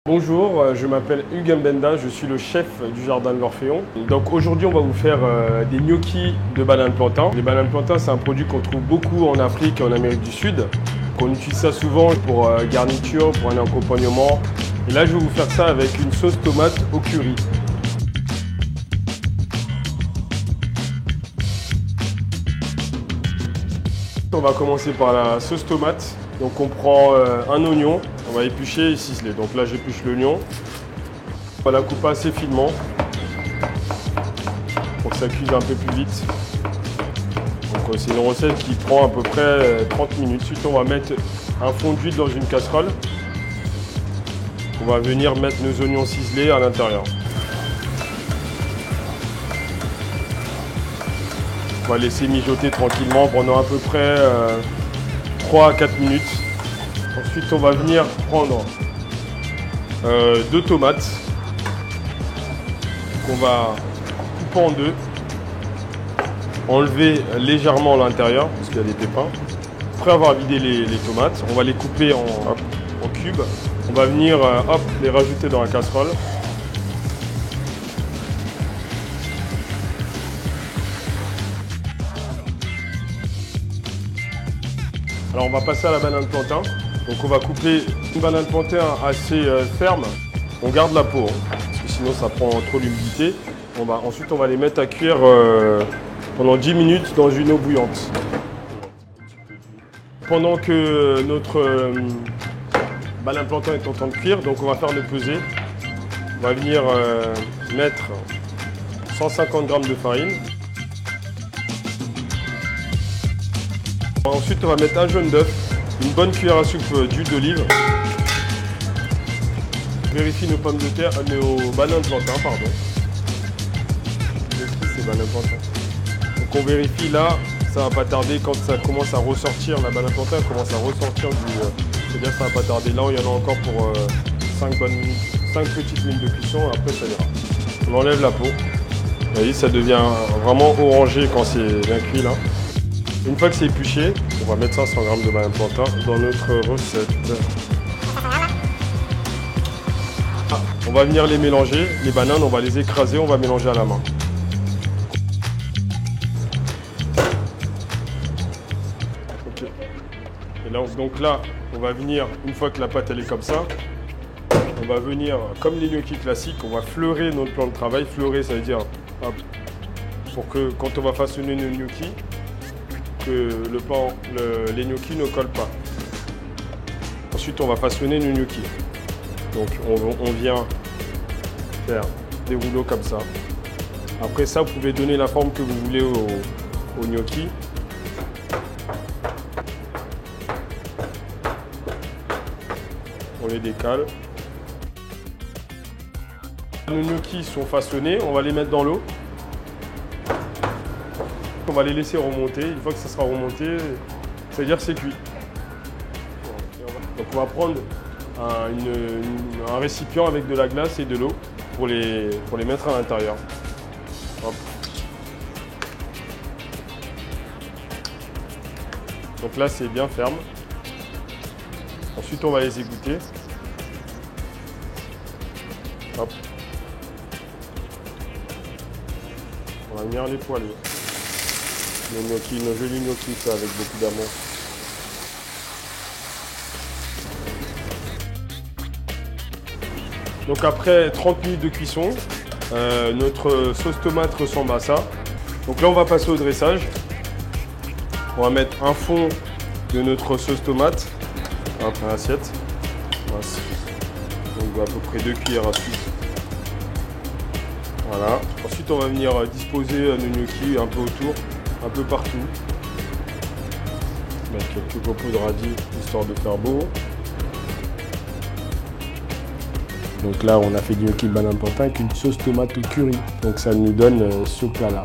Bonjour, je m'appelle Hugues Mbenda, je suis le chef du jardin de l'Orphéon. Donc aujourd'hui on va vous faire des gnocchis de banane plantain. Les bananes plantain c'est un produit qu'on trouve beaucoup en Afrique et en Amérique du Sud. On utilise ça souvent pour garniture, pour un accompagnement. Et là je vais vous faire ça avec une sauce tomate au curry. On va commencer par la sauce tomate. Donc on prend un oignon, on va éplucher et ciseler. Donc là j'épluche l'oignon. On va la couper assez finement pour que ça cuise un peu plus vite. Donc c'est une recette qui prend à peu près 30 minutes. Ensuite on va mettre un fond d'huile dans une casserole. On va venir mettre nos oignons ciselés à l'intérieur. On va laisser mijoter tranquillement pendant à peu près 3 à 4 minutes. Ensuite, on va venir prendre 2 tomates qu'on va couper en deux, enlever légèrement l'intérieur parce qu'il y a des pépins. Après avoir vidé les tomates, on va les couper en cubes. On va venir les rajouter dans la casserole. Alors on va passer à la banane plantain. Donc on va couper une banane plantain assez ferme. On garde la peau, parce que sinon ça prend trop l'humidité. Ensuite on va les mettre à cuire pendant 10 minutes dans une eau bouillante. Pendant que notre banane plantain est en train de cuire, donc on va faire le peser. On va venir mettre 150 g de farine. Ensuite, on va mettre un jaune d'œuf, une bonne cuillère à soupe d'huile d'olive. Vérifie nos pommes de terre, nos bananes plantain, pardon. C'est banane plantain. Donc on vérifie là, ça va pas tarder quand ça commence à ressortir, la banane plantain commence à ressortir c'est-à-dire ça va pas tarder. Là, il y en a encore pour 5 petites minutes de cuisson, après ça ira. On enlève la peau. Vous voyez, ça devient vraiment orangé quand c'est bien cuit là. Une fois que c'est épluché, on va mettre 500 g de banane plantain dans notre recette. On va venir les mélanger. Les bananes, on va les écraser, on va mélanger à la main. Okay. Et là, donc là, on va venir, une fois que la pâte elle est comme ça, on va venir, comme les gnocchis classiques, on va fleurer notre plan de travail. Fleurer, ça veut dire, hop, pour que quand on va façonner nos gnocchis, que les gnocchis ne collent pas. Ensuite, on va façonner nos gnocchis. Donc, on vient faire des rouleaux comme ça. Après ça, vous pouvez donner la forme que vous voulez aux gnocchis. On les décale. Nos gnocchis sont façonnés, on va les mettre dans l'eau. On va les laisser remonter. Une fois que ça sera remonté, ça veut dire que c'est cuit. Donc on va prendre un récipient avec de la glace et de l'eau pour les mettre à l'intérieur. Donc là c'est bien ferme. Ensuite on va les égoutter. Hop. On va venir les poêler. Nos jolis gnocchis ça, avec beaucoup d'amour. Donc après 30 minutes de cuisson, notre sauce tomate ressemble à ça. Donc là on va passer au dressage. On va mettre un fond de notre sauce tomate dans l'assiette. Donc à peu près 2 cuillères à soupe. Voilà. Ensuite on va venir disposer nos gnocchis un peu autour. Un peu partout. Mettre quelques copeaux de radis histoire de faire beau. Donc là on a fait du gnocchi de banane plantain avec une sauce tomate au curry. Donc ça nous donne ce plat là.